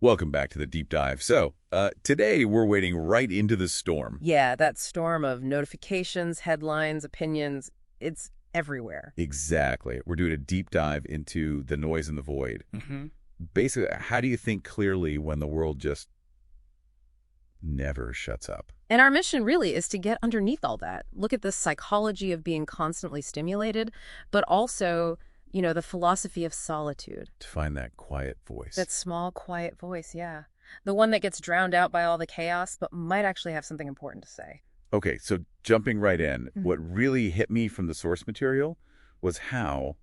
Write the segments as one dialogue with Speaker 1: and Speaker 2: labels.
Speaker 1: Welcome back to the deep dive. Today we're wading right into the storm.
Speaker 2: Yeah, that storm of notifications, headlines, opinions, it's everywhere.
Speaker 1: Exactly. We're doing a deep dive into the noise and the void.
Speaker 2: hmm
Speaker 1: Basically, how do you think clearly when the world just never shuts up?
Speaker 2: And our mission really is to get underneath all that. Look at the psychology of being constantly stimulated, but also, the philosophy of solitude.
Speaker 1: To find that quiet voice.
Speaker 2: That small, quiet voice, yeah. The one that gets drowned out by all the chaos, but might actually have something important to say.
Speaker 1: Okay, so jumping right in,
Speaker 2: Mhm.
Speaker 1: what really hit me from the source material was how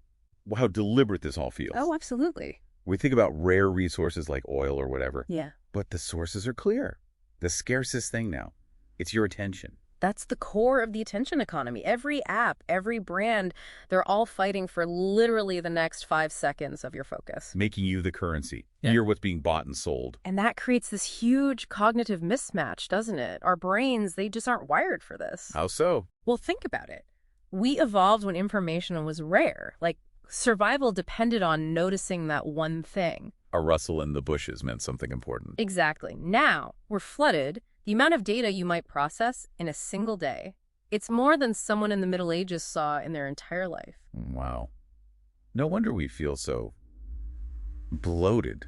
Speaker 1: deliberate this all feels.
Speaker 2: Oh, absolutely.
Speaker 1: We think about rare resources like oil or whatever,
Speaker 2: Yeah.
Speaker 1: but the sources are clear. The scarcest thing now, it's your attention.
Speaker 2: That's the core of the attention economy. Every app, every brand, they're all fighting for literally the next 5 seconds of your focus.
Speaker 1: Making you the currency.
Speaker 2: Yeah.
Speaker 1: You're what's being bought and sold.
Speaker 2: And that creates this huge cognitive mismatch, doesn't it? Our brains, they just aren't wired for this.
Speaker 1: How so?
Speaker 2: Well, think about it. We evolved when information was rare. Like, survival depended on noticing that one thing.
Speaker 1: A rustle in the bushes meant something important.
Speaker 2: Exactly. Now, we're flooded. The amount of data you might process in a single day, it's more than someone in the Middle Ages saw in their entire life.
Speaker 1: Wow. No wonder we feel so bloated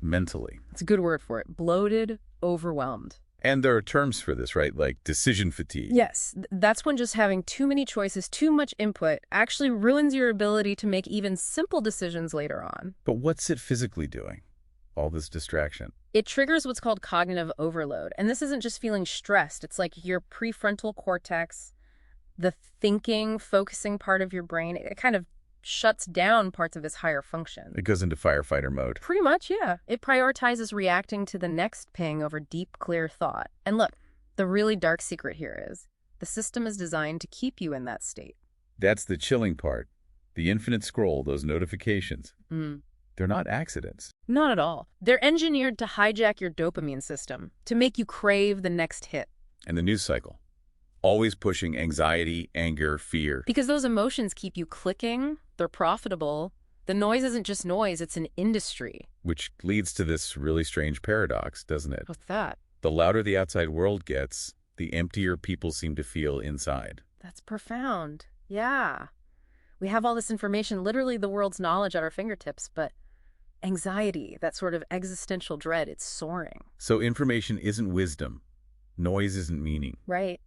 Speaker 1: mentally.
Speaker 2: It's a good word for it. Bloated, overwhelmed.
Speaker 1: And there are terms for this, right? Like decision fatigue.
Speaker 2: Yes, that's when just having too many choices, too much input, actually ruins your ability to make even simple decisions later on.
Speaker 1: But what's it physically doing? All this distraction.
Speaker 2: It triggers what's called cognitive overload. And this isn't just feeling stressed. It's like your prefrontal cortex, the thinking, focusing part of your brain, it kind of shuts down parts of its higher function.
Speaker 1: It goes into firefighter mode.
Speaker 2: Pretty much, yeah. It prioritizes reacting to the next ping over deep, clear thought. And look, the really dark secret here is the system is designed to keep you in that state.
Speaker 1: That's the chilling part. The infinite scroll, those notifications. They're not accidents.
Speaker 2: Not at all. They're engineered to hijack your dopamine system, to make you crave the next hit.
Speaker 1: And the news cycle. Always pushing anxiety, anger, fear.
Speaker 2: Because those emotions keep you clicking, they're profitable. The noise isn't just noise, it's an industry.
Speaker 1: Which leads to this really strange paradox, doesn't it?
Speaker 2: What's that?
Speaker 1: The louder the outside world gets, the emptier people seem to feel inside.
Speaker 2: That's profound. Yeah. We have all this information, literally the world's knowledge at our fingertips, but anxiety, that sort of existential dread, it's soaring.
Speaker 1: So information isn't wisdom. Noise isn't meaning.
Speaker 2: Right.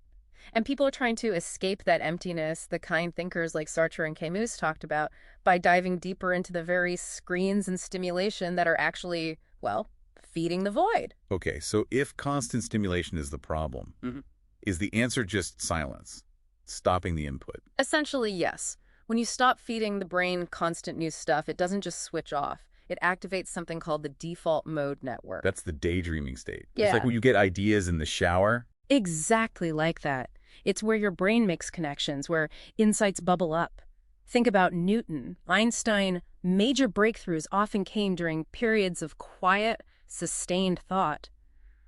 Speaker 2: And people are trying to escape that emptiness, the kind thinkers like Sartre and Camus talked about, by diving deeper into the very screens and stimulation that are actually, well, feeding the void.
Speaker 1: Okay, so if constant stimulation is the problem, is the answer just silence? Stopping the input?
Speaker 2: Essentially, yes. When you stop feeding the brain constant new stuff, it doesn't just switch off. It activates something called the default mode network.
Speaker 1: That's the daydreaming state.
Speaker 2: Yeah.
Speaker 1: It's like when you get ideas in the shower.
Speaker 2: Exactly like that. It's where your brain makes connections, where insights bubble up. Think about Newton, Einstein. Major breakthroughs often came during periods of quiet, sustained thought.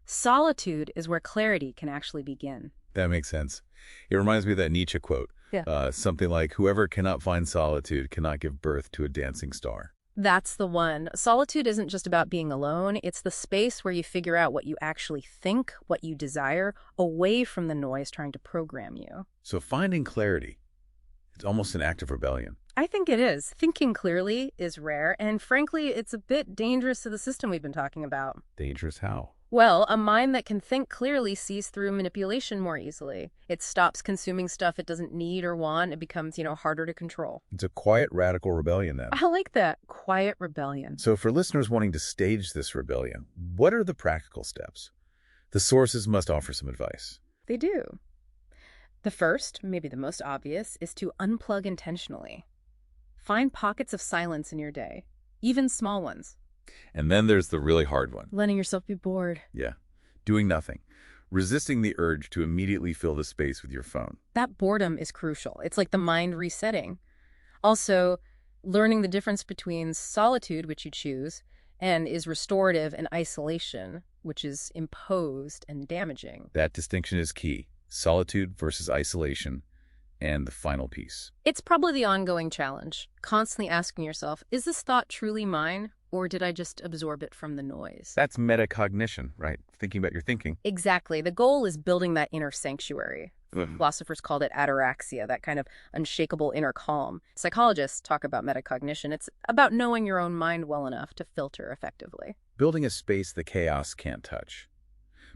Speaker 2: Solitude is where clarity can actually begin.
Speaker 1: That makes sense. It reminds me of that Nietzsche quote.
Speaker 2: Yeah.
Speaker 1: Something like, whoever cannot find solitude cannot give birth to a dancing star.
Speaker 2: That's the one. Solitude isn't just about being alone. It's the space where you figure out what you actually think, what you desire, away from the noise trying to program you.
Speaker 1: So finding clarity, it's almost an act of rebellion.
Speaker 2: I think it is. Thinking clearly is rare, and frankly, it's a bit dangerous to the system we've been talking about.
Speaker 1: Dangerous how?
Speaker 2: Well, a mind that can think clearly sees through manipulation more easily. It stops consuming stuff it doesn't need or want. It becomes, harder to control.
Speaker 1: It's a quiet, radical rebellion then.
Speaker 2: I like that. Quiet rebellion.
Speaker 1: So for listeners wanting to stage this rebellion, what are the practical steps? The sources must offer some advice.
Speaker 2: They do. The first, maybe the most obvious, is to unplug intentionally. Find pockets of silence in your day, even small ones.
Speaker 1: And then there's the really hard one.
Speaker 2: Letting yourself be bored.
Speaker 1: Yeah. Doing nothing. Resisting the urge to immediately fill the space with your phone.
Speaker 2: That boredom is crucial. It's like the mind resetting. Also, learning the difference between solitude, which you choose, and is restorative, and isolation, which is imposed and damaging.
Speaker 1: That distinction is key. Solitude versus isolation. And the final piece.
Speaker 2: It's probably the ongoing challenge, constantly asking yourself, is this thought truly mine, Or did I just absorb it from the noise?
Speaker 1: That's metacognition, right? Thinking about your thinking.
Speaker 2: Exactly. The goal is building that inner sanctuary.
Speaker 1: Ugh.
Speaker 2: Philosophers called it ataraxia, that kind of unshakable inner calm. Psychologists talk about metacognition. It's about knowing your own mind well enough to filter effectively.
Speaker 1: Building a space the chaos can't touch.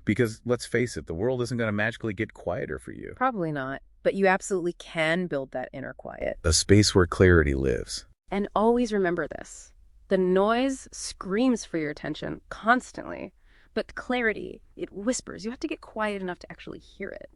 Speaker 1: Because, let's face it, the world isn't going to magically get quieter for you.
Speaker 2: Probably not, but you absolutely can build that inner quiet.
Speaker 1: A space where clarity lives.
Speaker 2: And always remember this. The noise screams for your attention constantly, but clarity, it whispers. You have to get quiet enough to actually hear it.